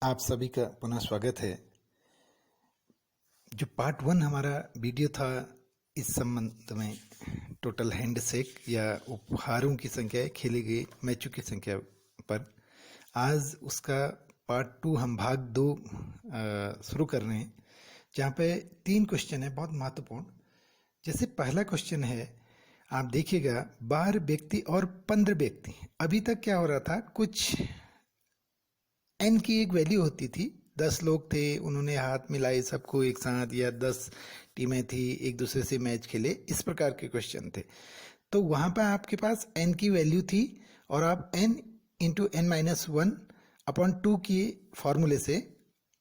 आप सभी का पुनः स्वागत है। जो पार्ट वन हमारा वीडियो था इस संबंध में, टोटल हैंडशेक या उपहारों की संख्या, खेले गए मैचों की संख्या पर, आज उसका पार्ट टू हम भाग दो शुरू कर रहे हैं, जहाँ पे 3 क्वेश्चन है बहुत महत्वपूर्ण। जैसे पहला क्वेश्चन है, आप देखिएगा 12 व्यक्ति और 15 व्यक्ति। अभी तक क्या हो रहा था, कुछ एन की एक वैल्यू होती थी। 10 लोग थे, उन्होंने हाथ मिलाए सबको एक साथ, या 10 टीमें थी एक दूसरे से मैच खेले, इस प्रकार के क्वेश्चन थे। तो वहाँ पर आपके पास एन की वैल्यू थी और आप n into n minus one upon two की फॉर्मूले से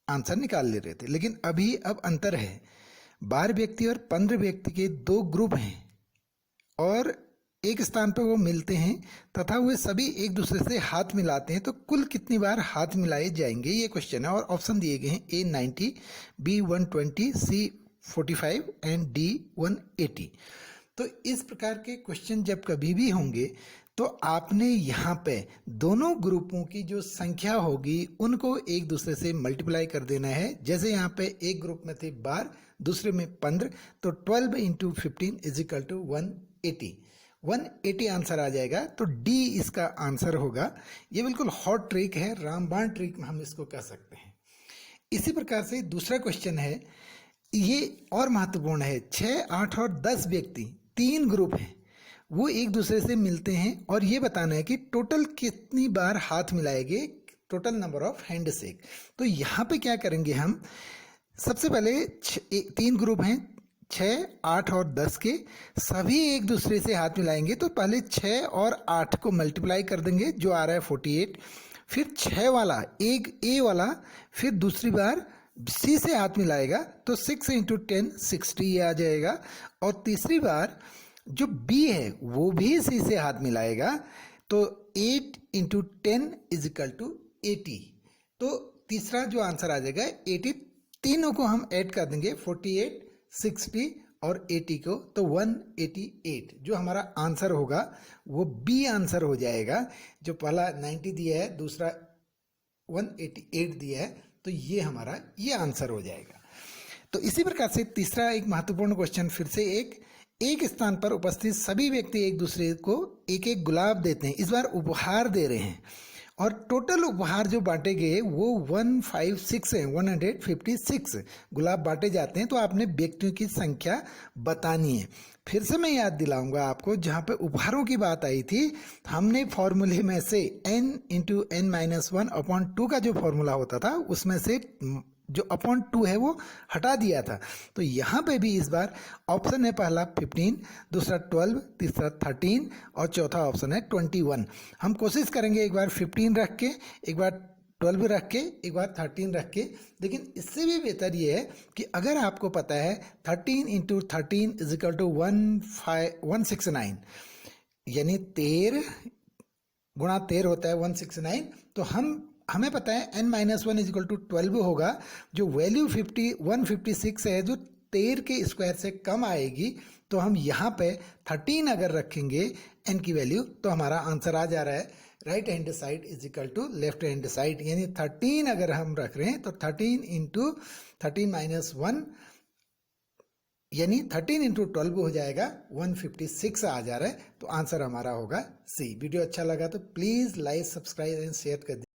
आंसर निकाल ले रहे थे। लेकिन अभी अब अंतर है, 12 व्यक्ति और 15 व्यक्ति के 2 ग्रुप हैं और एक स्थान पर वो मिलते हैं तथा वे सभी एक दूसरे से हाथ मिलाते हैं। तो कुल कितनी बार हाथ मिलाए जाएंगे, ये क्वेश्चन है। और ऑप्शन दिए गए हैं A 90, B 120, C 45 and D 180। तो इस प्रकार के क्वेश्चन जब कभी भी होंगे तो आपने यहाँ पे दोनों ग्रुपों की जो संख्या होगी उनको एक दूसरे से मल्टीप्लाई कर देना है। जैसे यहाँ पे एक ग्रुप में थे 12, दूसरे में 15, तो 12 into 15 is equal to 180। 180 answer आ जाएगा, तो डी इसका आंसर होगा। ये बिल्कुल हॉट ट्रिक है, रामबाण ट्रिक हम इसको कह सकते हैं। इसी प्रकार से दूसरा क्वेश्चन है, ये और महत्वपूर्ण है। 6, 8 और 10 व्यक्ति, 3 ग्रुप हैं, वो एक दूसरे से मिलते हैं और ये बताना है कि टोटल कितनी बार हाथ मिलाएंगे, टोटल नंबर ऑफ हैंडशेक। तो यहाँ पे क्या करेंगे हम, सबसे पहले 3 ग्रुप हैं, 6, 8 और 10 के, सभी एक दूसरे से हाथ मिलाएंगे। तो पहले 6 और 8 को मल्टीप्लाई कर देंगे, जो आ रहा है 48। फिर 6 वाला, एक ए वाला, फिर दूसरी बार सी से हाथ मिलाएगा तो 6 इंटू 10 60 आ जाएगा। और तीसरी बार जो बी है वो भी सी से हाथ मिलाएगा तो 8 इंटू 10 इज इक्वल टू 80। तो तीसरा जो आंसर आ जाएगा 80। तीनों को हम ऐड कर देंगे, 48, 60 और 80 को, तो 188 जो हमारा आंसर होगा वो बी आंसर हो जाएगा। जो पहला 90 दिया है, दूसरा 188 दिया है, तो ये हमारा ये आंसर हो जाएगा। तो इसी प्रकार से तीसरा एक महत्वपूर्ण क्वेश्चन फिर से, एक स्थान पर उपस्थित सभी व्यक्ति एक दूसरे को एक एक गुलाब देते हैं। इस बार उपहार दे रहे हैं और टोटल उपहार जो बांटे गए वो 156 है, 156 गुलाब बांटे जाते हैं। तो आपने व्यक्तियों की संख्या बतानी है। फिर से मैं याद दिलाऊंगा आपको, जहाँ पे उपहारों की बात आई थी, हमने फॉर्मूले में से n into n minus one upon two का जो फॉर्मूला होता था उसमें से जो अपॉन टू है वो हटा दिया था। तो यहाँ पे भी इस बार ऑप्शन है, पहला 15, दूसरा 12, तीसरा 13 और चौथा ऑप्शन है 21। हम कोशिश करेंगे एक बार 15 रख के, एक बार 12 रख के, एक बार 13 रख के। लेकिन इससे भी बेहतर ये है कि अगर आपको पता है 13 इंटू 13 इज इक्वल टू 169, यानी 13 गुणा 13 होता है 169। तो हमें पता है n minus one is equal to 12 होगा। जो वैल्यू 156 है, जो 13 के स्क्वायर से कम आएगी, तो हम यहाँ पे 13 अगर रखेंगे n की वैल्यू, तो हमारा आंसर आ जा रहा है right hand side is equal to left hand side. यानी 13 अगर हम रख रहे हैं तो 13 इंटू 13 माइनस वन, यानी 13 इंटू 12 हो जाएगा, 156 आ जा रहा है। तो आंसर हमारा होगा सी। वीडियो अच्छा लगा तो please like, subscribe and share कर दीजिए।